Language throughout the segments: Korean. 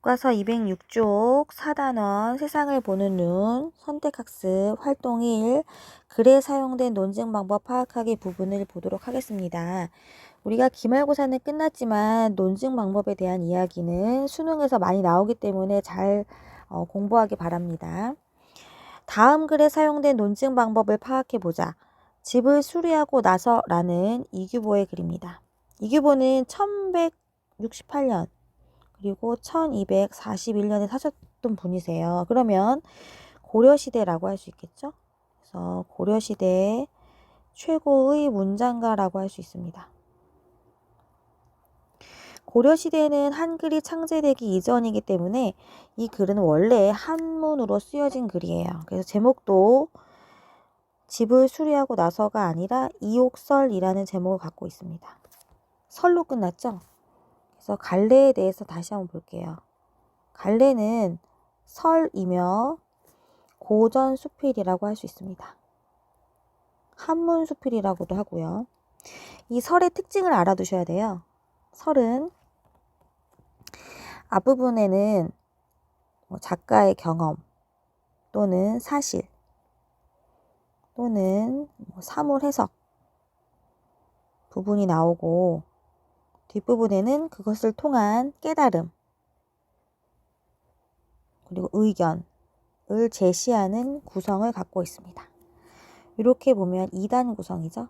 교과서 206쪽 4단원 세상을 보는 눈 선택학습 활동 1 글에 사용된 논증 방법 파악하기 부분을 보도록 하겠습니다. 우리가 기말고사는 끝났지만 논증 방법에 대한 이야기는 수능에서 많이 나오기 때문에 잘 공부하기 바랍니다. 다음 글에 사용된 논증 방법을 파악해보자. 집을 수리하고 나서 라는 이규보의 글입니다. 이규보는 1168년 그리고 1241년에 사셨던 분이세요. 그러면 고려시대라고 할 수 있겠죠? 그래서 고려시대 최고의 문장가라고 할 수 있습니다. 고려시대는 한글이 창제되기 이전이기 때문에 이 글은 원래 한문으로 쓰여진 글이에요. 그래서 제목도 집을 수리하고 나서가 아니라 이옥설이라는 제목을 갖고 있습니다. 설로 끝났죠? 그래서 갈래에 대해서 다시 한번 볼게요. 갈래는 설이며 고전 수필이라고 할 수 있습니다. 한문 수필이라고도 하고요. 이 설의 특징을 알아두셔야 돼요. 설은 앞부분에는 작가의 경험 또는 사실 또는 사물 해석 부분이 나오고 뒷부분에는 그것을 통한 깨달음 그리고 의견을 제시하는 구성을 갖고 있습니다. 이렇게 보면 2단 구성이죠.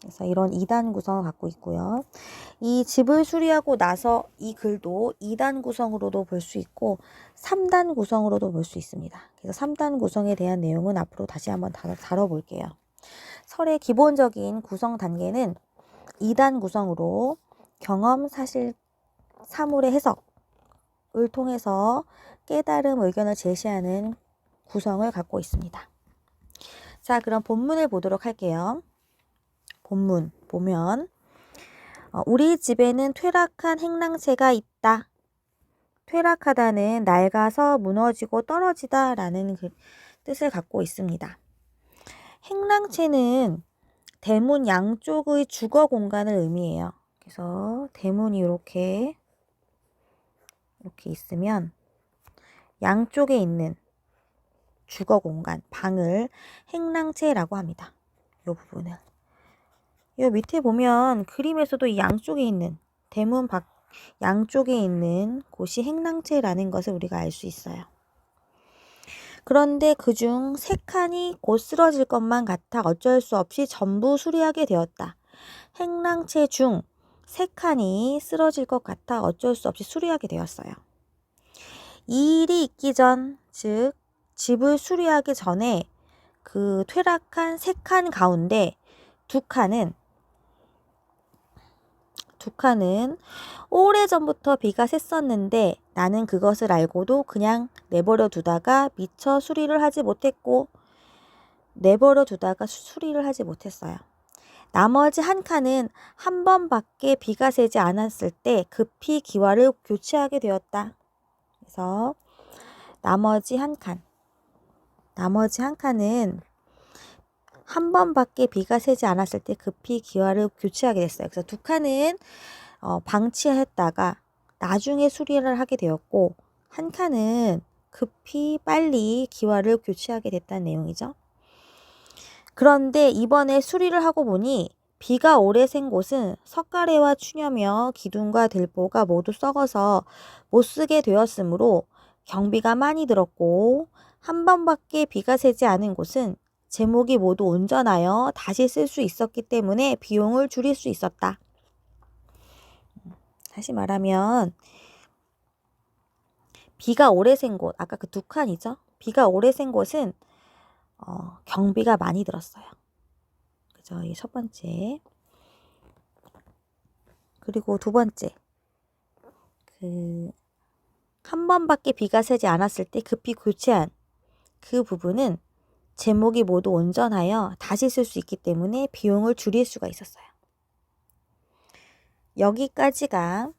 그래서 이런 2단 구성을 갖고 있고요. 이 집을 수리하고 나서 이 글도 2단 구성으로도 볼 수 있고 3단 구성으로도 볼 수 있습니다. 그래서 3단 구성에 대한 내용은 앞으로 다시 한번 다뤄볼게요. 설의 기본적인 구성 단계는 2단 구성으로 경험, 사실, 사물의 해석을 통해서 깨달음, 의견을 제시하는 구성을 갖고 있습니다. 자, 그럼 본문을 보도록 할게요. 본문 보면 우리 집에는 퇴락한 행랑채가 있다. 퇴락하다는 낡아서 무너지고 떨어지다 라는 뜻을 갖고 있습니다. 행랑채는 대문 양쪽의 주거 공간을 의미해요. 그래서 대문이 이렇게 있으면 양쪽에 있는 주거 공간, 방을 행랑채라고 합니다. 이 부분을. 이 밑에 보면 그림에서도 이 양쪽에 있는 대문 밖 양쪽에 있는 곳이 행랑채라는 것을 우리가 알 수 있어요. 그런데 그중 3칸이 곧 쓰러질 것만 같아 어쩔 수 없이 전부 수리하게 되었다. 행랑채 중 3칸이 쓰러질 것 같아 어쩔 수 없이 수리하게 되었어요. 이 일이 있기 전, 즉 집을 수리하기 전에 그 퇴락한 3칸 가운데 2칸은 오래전부터 비가 샜었는데 나는 그것을 알고도 그냥 내버려 두다가 미처 수리를 하지 못했고 나머지 1칸은 한 번밖에 비가 새지 않았을 때 급히 기와를 교체하게 되었다. 그래서 나머지 한 칸은 한 번밖에 비가 새지 않았을 때 급히 기와를 교체하게 됐어요. 그래서 2칸은 방치했다가 나중에 수리를 하게 되었고 1칸은 급히 빨리 기와를 교체하게 됐다는 내용이죠. 그런데 이번에 수리를 하고 보니 비가 오래 샌 곳은 석가래와 추녀며 기둥과 들보가 모두 썩어서 못쓰게 되었으므로 경비가 많이 들었고 한 번밖에 비가 새지 않은 곳은 제목이 모두 온전하여 다시 쓸 수 있었기 때문에 비용을 줄일 수 있었다. 다시 말하면 비가 오래 샌 곳, 아까 그 2칸이죠. 비가 오래 샌 곳은 경비가 많이 들었어요. 그죠? 이 첫 번째. 그리고 두 번째. 한 번밖에 비가 새지 않았을 때 급히 교체한 그 부분은 제목이 모두 온전하여 다시 쓸 수 있기 때문에 비용을 줄일 수가 있었어요. 여기까지가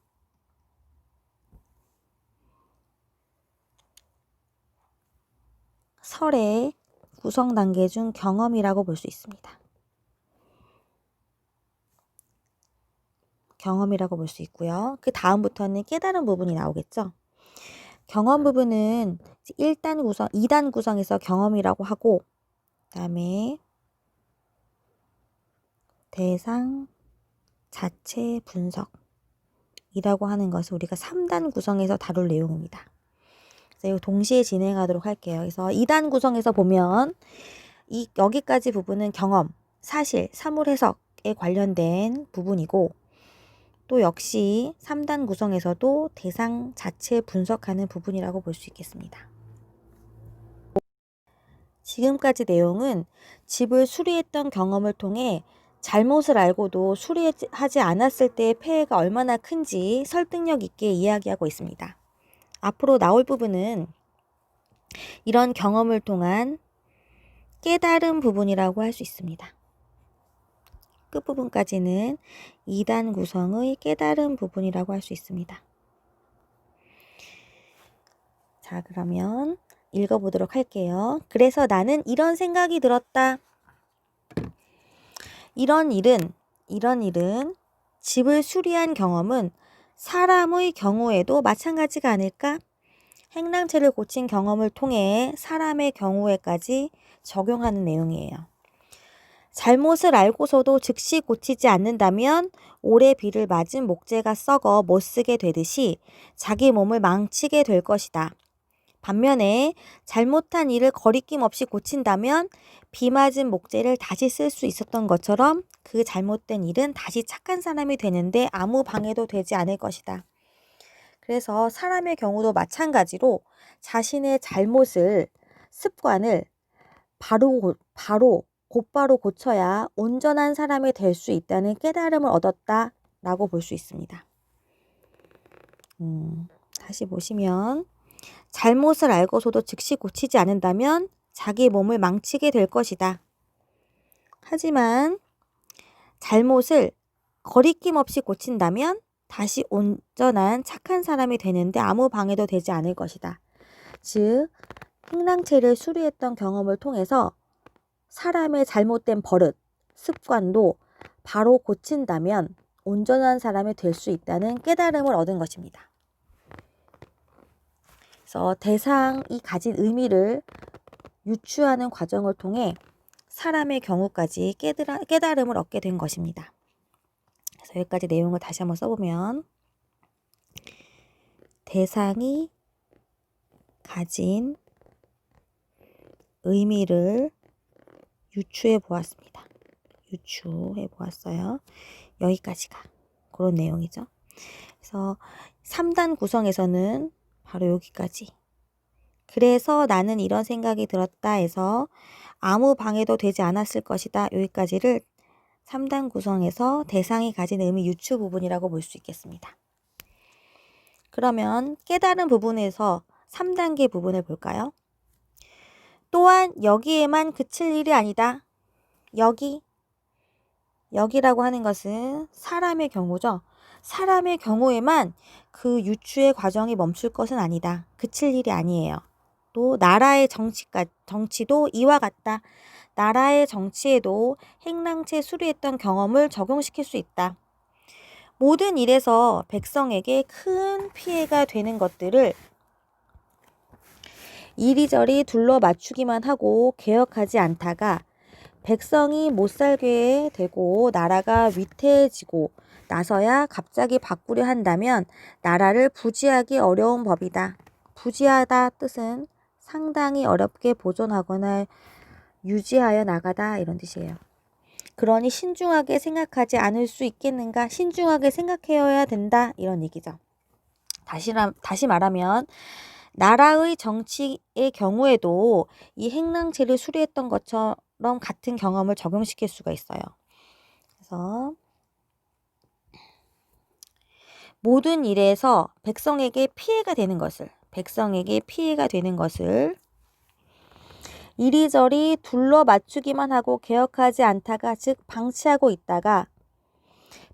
설의 구성 단계 중 경험이라고 볼 수 있습니다. 경험이라고 볼 수 있고요. 그 다음부터는 깨달은 부분이 나오겠죠. 경험 부분은 1단 구성, 2단 구성에서 경험이라고 하고, 그다음에 대상, 자체, 분석이라고 하는 것을 우리가 3단 구성에서 다룰 내용입니다. 그래서 이거 동시에 진행하도록 할게요. 그래서 2단 구성에서 보면 여기까지 부분은 경험, 사실, 사물 해석에 관련된 부분이고, 또 역시 3단 구성에서도 대상 자체 분석하는 부분이라고 볼 수 있겠습니다. 지금까지 내용은 집을 수리했던 경험을 통해 잘못을 알고도 수리하지 않았을 때의 폐해가 얼마나 큰지 설득력 있게 이야기하고 있습니다. 앞으로 나올 부분은 이런 경험을 통한 깨달은 부분이라고 할 수 있습니다. 끝부분까지는 2단 구성의 깨달은 부분이라고 할 수 있습니다. 자, 그러면 읽어보도록 할게요. 그래서 나는 이런 생각이 들었다. 이런 일은 집을 수리한 경험은 사람의 경우에도 마찬가지가 아닐까? 행랑채를 고친 경험을 통해 사람의 경우에까지 적용하는 내용이에요. 잘못을 알고서도 즉시 고치지 않는다면 오래 비를 맞은 목재가 썩어 못쓰게 되듯이 자기 몸을 망치게 될 것이다. 반면에 잘못한 일을 거리낌 없이 고친다면 비 맞은 목재를 다시 쓸 수 있었던 것처럼 그 잘못된 일은 다시 착한 사람이 되는데 아무 방해도 되지 않을 것이다. 그래서 사람의 경우도 마찬가지로 자신의 잘못을, 습관을 곧바로 고쳐야 온전한 사람이 될 수 있다는 깨달음을 얻었다라고 볼 수 있습니다. 다시 보시면 잘못을 알고서도 즉시 고치지 않는다면 자기 몸을 망치게 될 것이다. 하지만 잘못을 거리낌 없이 고친다면 다시 온전한 착한 사람이 되는데 아무 방해도 되지 않을 것이다. 즉, 행랑채를 수리했던 경험을 통해서 사람의 잘못된 버릇, 습관도 바로 고친다면 온전한 사람이 될 수 있다는 깨달음을 얻은 것입니다. 그래서 대상이 가진 의미를 유추하는 과정을 통해 사람의 경우까지 깨달음을 얻게 된 것입니다. 그래서 여기까지 내용을 다시 한번 써보면 대상이 가진 의미를 유추해 보았습니다. 유추해 보았어요. 여기까지가 그런 내용이죠. 그래서 3단 구성에서는 바로 여기까지. 그래서 나는 이런 생각이 들었다 해서 아무 방해도 되지 않았을 것이다. 여기까지를 3단 구성에서 대상이 가진 의미 유추 부분이라고 볼 수 있겠습니다. 그러면 깨달은 부분에서 3단계 부분을 볼까요? 또한 여기에만 그칠 일이 아니다. 여기라고 하는 것은 사람의 경우죠. 사람의 경우에만 그 유추의 과정이 멈출 것은 아니다. 그칠 일이 아니에요. 또 나라의 정치도 이와 같다. 나라의 정치에도 행랑채 수리했던 경험을 적용시킬 수 있다. 모든 일에서 백성에게 큰 피해가 되는 것들을 이리저리 둘러 맞추기만 하고 개혁하지 않다가 백성이 못 살게 되고 나라가 위태해지고 나서야 갑자기 바꾸려 한다면 나라를 부지하기 어려운 법이다. 부지하다 뜻은 상당히 어렵게 보존하거나 유지하여 나가다 이런 뜻이에요. 그러니 신중하게 생각하지 않을 수 있겠는가? 신중하게 생각해야 된다 이런 얘기죠. 다시 말하면 나라의 정치의 경우에도 이 행랑채를 수리했던 것처럼 같은 경험을 적용시킬 수가 있어요. 그래서 모든 일에서 백성에게 피해가 되는 것을 이리저리 둘러 맞추기만 하고 개혁하지 않다가 즉 방치하고 있다가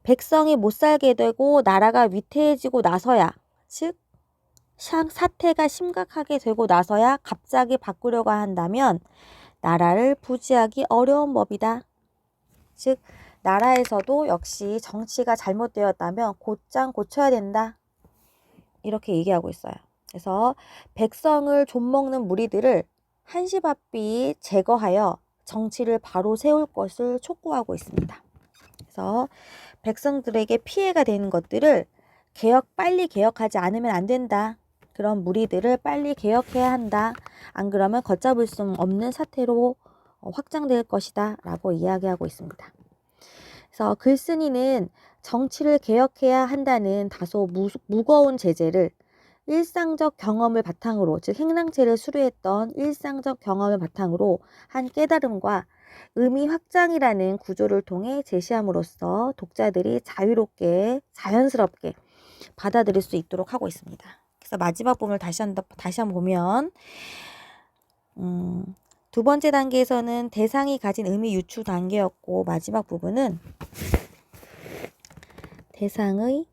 백성이 못 살게 되고 나라가 위태해지고 나서야 즉 사태가 심각하게 되고 나서야 갑자기 바꾸려고 한다면 나라를 부지하기 어려운 법이다. 즉 나라에서도 역시 정치가 잘못되었다면 곧장 고쳐야 된다. 이렇게 얘기하고 있어요. 그래서 백성을 좀먹는 무리들을 한시바삐 제거하여 정치를 바로 세울 것을 촉구하고 있습니다. 그래서 백성들에게 피해가 되는 것들을 빨리 개혁하지 않으면 안 된다. 그런 무리들을 빨리 개혁해야 한다. 안 그러면 걷잡을 수 없는 사태로 확장될 것이다. 라고 이야기하고 있습니다. 그래서 글쓴이는 정치를 개혁해야 한다는 다소 무거운 제재를 일상적 경험을 바탕으로, 즉 행랑체를 수료했던 일상적 경험을 바탕으로 한 깨달음과 의미 확장이라는 구조를 통해 제시함으로써 독자들이 자유롭게 자연스럽게 받아들일 수 있도록 하고 있습니다. 그래서 마지막 부분을 다시 한번 보면 두 번째 단계에서는 대상이 가진 의미 유추 단계였고, 마지막 부분은 대상의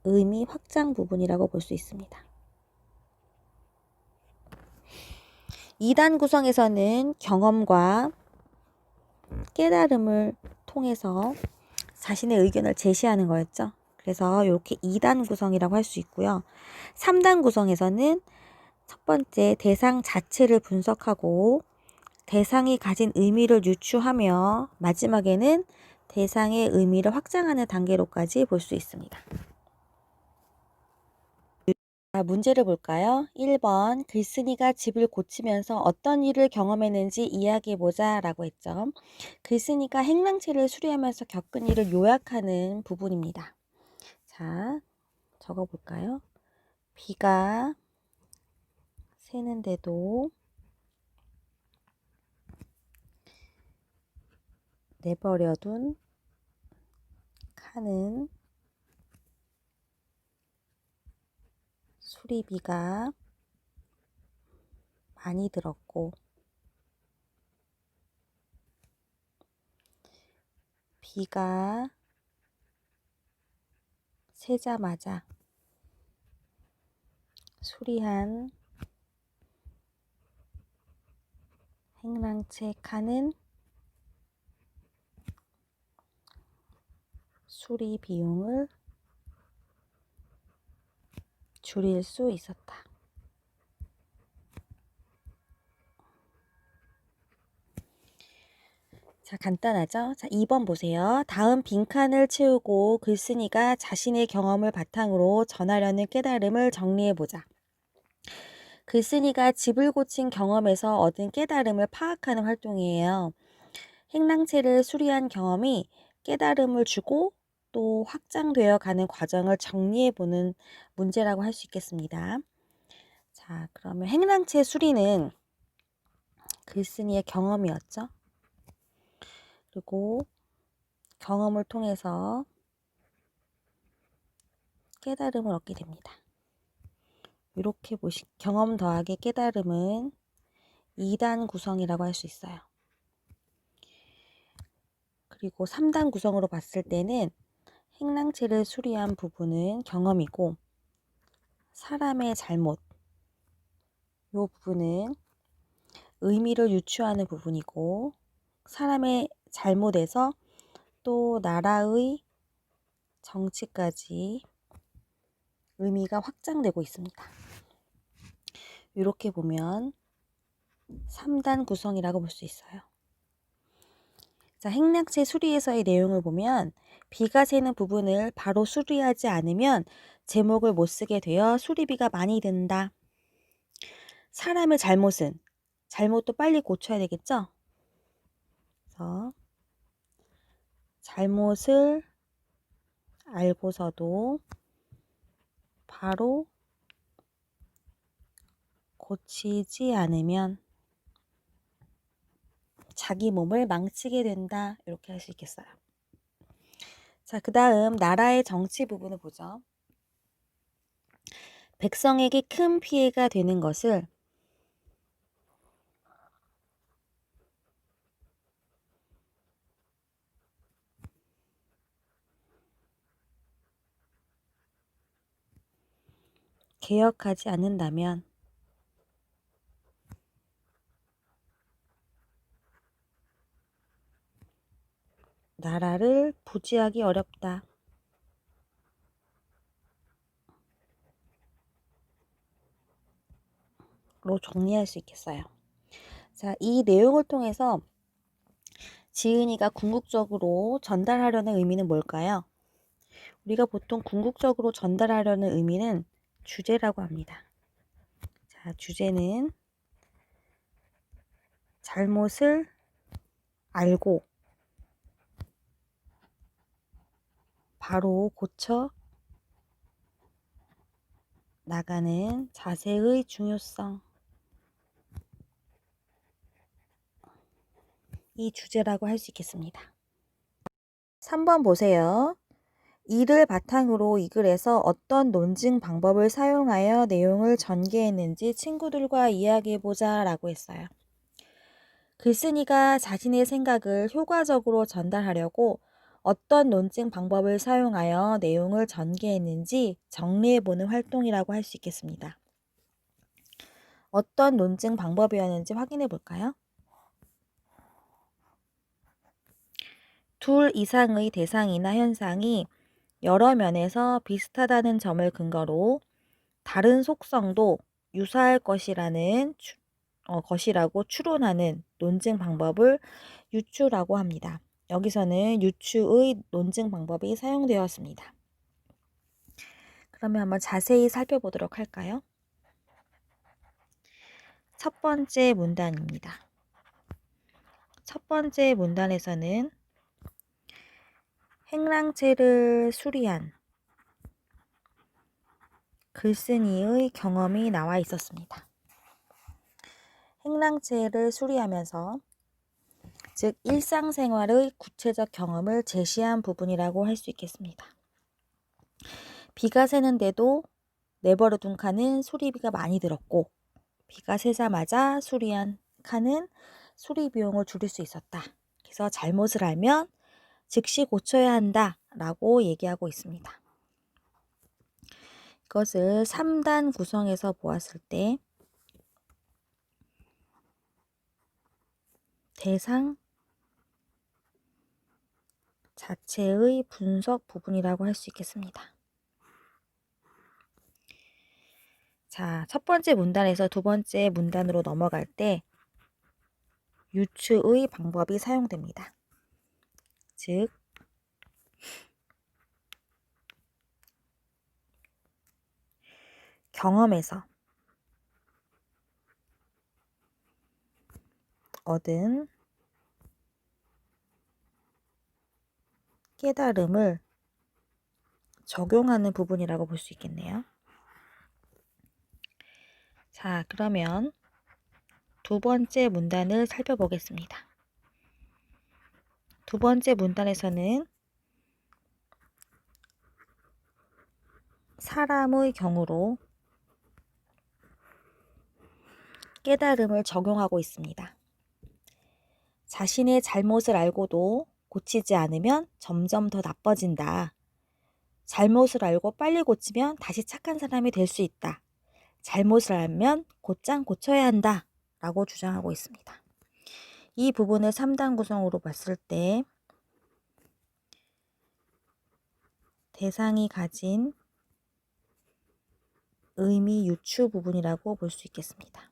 의미 확장 부분이라고 볼 수 있습니다. 2단 구성에서는 경험과 깨달음을 통해서 자신의 의견을 제시하는 거였죠. 그래서 이렇게 2단 구성이라고 할 수 있고요. 3단 구성에서는 첫 번째 대상 자체를 분석하고 대상이 가진 의미를 유추하며 마지막에는 대상의 의미를 확장하는 단계로까지 볼 수 있습니다. 문제를 볼까요? 1번 글쓴이가 집을 고치면서 어떤 일을 경험했는지 이야기해보자 라고 했죠. 글쓴이가 행랑체를 수리하면서 겪은 일을 요약하는 부분입니다. 자, 적어볼까요? 비가 새는데도 내버려둔 칸은 수리비가 많이 들었고 비가 새자마자 수리한 행랑체 칸은 수리 비용을 줄일 수 있었다. 자, 간단하죠? 자, 2번 보세요. 다음 빈칸을 채우고 글쓴이가 자신의 경험을 바탕으로 전하려는 깨달음을 정리해보자. 글쓴이가 집을 고친 경험에서 얻은 깨달음을 파악하는 활동이에요. 행랑체를 수리한 경험이 깨달음을 주고 또 확장되어 가는 과정을 정리해보는 문제라고 할 수 있겠습니다. 자, 그러면 행랑체 수리는 글쓴이의 경험이었죠. 그리고 경험을 통해서 깨달음을 얻게 됩니다. 이렇게 경험 더하기 깨달음은 2단 구성이라고 할 수 있어요. 그리고 3단 구성으로 봤을 때는 행랑체를 수리한 부분은 경험이고 사람의 잘못, 이 부분은 의미를 유추하는 부분이고 사람의 잘못에서 또 나라의 정치까지 의미가 확장되고 있습니다. 이렇게 보면 3단 구성이라고 볼 수 있어요. 자, 행랑체 수리에서의 내용을 보면 비가 새는 부분을 바로 수리하지 않으면 제목을 못 쓰게 되어 수리비가 많이 든다. 사람의 잘못도 빨리 고쳐야 되겠죠? 그래서 잘못을 알고서도 바로 고치지 않으면 자기 몸을 망치게 된다. 이렇게 할 수 있겠어요. 자, 그 다음 나라의 정치 부분을 보죠. 백성에게 큰 피해가 되는 것을 개혁하지 않는다면 나라를 부지하기 어렵다. 정리할 수 있겠어요. 자, 이 내용을 통해서 지은이가 궁극적으로 전달하려는 의미는 뭘까요? 우리가 보통 궁극적으로 전달하려는 의미는 주제라고 합니다. 자, 주제는 잘못을 알고 바로 고쳐 나가는 자세의 중요성. 이 주제라고 할 수 있겠습니다. 3번 보세요. 이를 바탕으로 이 글에서 어떤 논증 방법을 사용하여 내용을 전개했는지 친구들과 이야기해보자 라고 했어요. 글쓴이가 자신의 생각을 효과적으로 전달하려고 어떤 논증 방법을 사용하여 내용을 전개했는지 정리해보는 활동이라고 할 수 있겠습니다. 어떤 논증 방법이었는지 확인해 볼까요? 둘 이상의 대상이나 현상이 여러 면에서 비슷하다는 점을 근거로 다른 속성도 유사할 것이라고 추론하는 논증 방법을 유추라고 합니다. 여기서는 유추의 논증 방법이 사용되었습니다. 그러면 한번 자세히 살펴보도록 할까요? 첫 번째 문단입니다. 첫 번째 문단에서는 행랑채를 수리한 글쓴이의 경험이 나와 있었습니다. 행랑채를 수리하면서 즉 일상생활의 구체적 경험을 제시한 부분이라고 할 수 있겠습니다. 비가 새는데도 내버려둔 칸은 수리비가 많이 들었고 비가 새자마자 수리한 칸은 수리 비용을 줄일 수 있었다. 그래서 잘못을 알면 즉시 고쳐야 한다 라고 얘기하고 있습니다. 이것을 3단 구성에서 보았을 때 대상 자체의 분석 부분이라고 할 수 있겠습니다. 자, 첫 번째 문단에서 두 번째 문단으로 넘어갈 때 유추의 방법이 사용됩니다. 즉, 경험에서 얻은 깨달음을 적용하는 부분이라고 볼 수 있겠네요. 자, 그러면 두 번째 문단을 살펴보겠습니다. 두 번째 문단에서는 사람의 경우로 깨달음을 적용하고 있습니다. 자신의 잘못을 알고도 고치지 않으면 점점 더 나빠진다. 잘못을 알고 빨리 고치면 다시 착한 사람이 될 수 있다. 잘못을 알면 곧장 고쳐야 한다. 라고 주장하고 있습니다. 이 부분을 3단 구성으로 봤을 때 대상이 가진 의미 유추 부분이라고 볼 수 있겠습니다.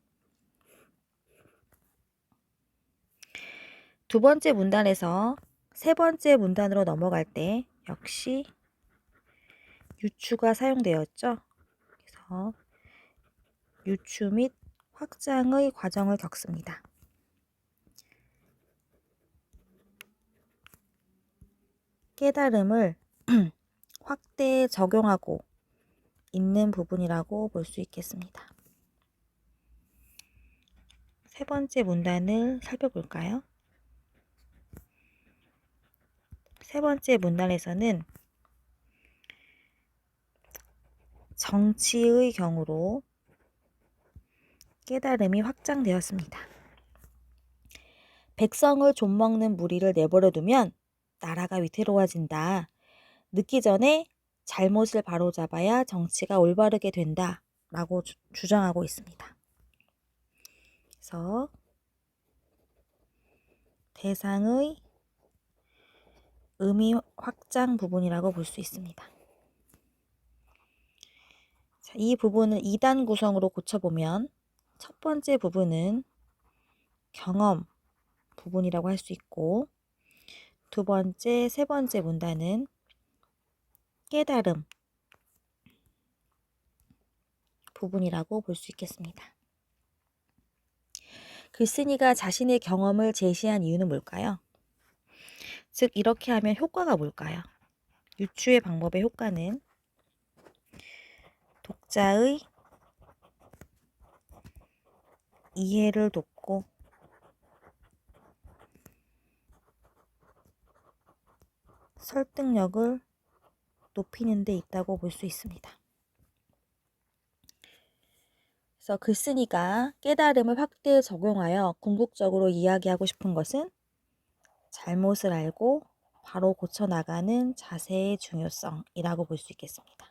두 번째 문단에서 세 번째 문단으로 넘어갈 때 역시 유추가 사용되었죠. 그래서 유추 및 확장의 과정을 겪습니다. 깨달음을 확대에 적용하고 있는 부분이라고 볼 수 있겠습니다. 세 번째 문단을 살펴볼까요? 세 번째 문단에서는 정치의 경우로 깨달음이 확장되었습니다. 백성을 좀먹는 무리를 내버려두면 나라가 위태로워진다. 늦기 전에 잘못을 바로잡아야 정치가 올바르게 된다. 라고 주장하고 있습니다. 그래서 대상의 의미 확장 부분이라고 볼 수 있습니다. 자, 이 부분은 2단 구성으로 고쳐보면 첫 번째 부분은 경험 부분이라고 할 수 있고, 두 번째, 세 번째 문단은 깨달음 부분이라고 볼 수 있겠습니다. 글쓴이가 자신의 경험을 제시한 이유는 뭘까요? 즉, 이렇게 하면 효과가 뭘까요? 유추의 방법의 효과는 독자의 이해를 돕고 설득력을 높이는 데 있다고 볼 수 있습니다. 그래서 글쓴이가 깨달음을 확대해 적용하여 궁극적으로 이야기하고 싶은 것은 잘못을 알고 바로 고쳐나가는 자세의 중요성이라고 볼 수 있겠습니다.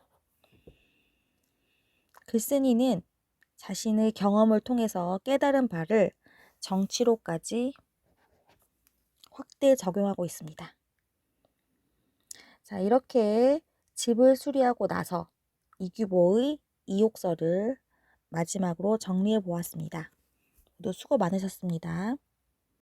글쓴이는 자신의 경험을 통해서 깨달은 바를 정치로까지 확대 적용하고 있습니다. 자, 이렇게 집을 수리하고 나서 이규보의 이욕설을 마지막으로 정리해 보았습니다. 모두 수고 많으셨습니다.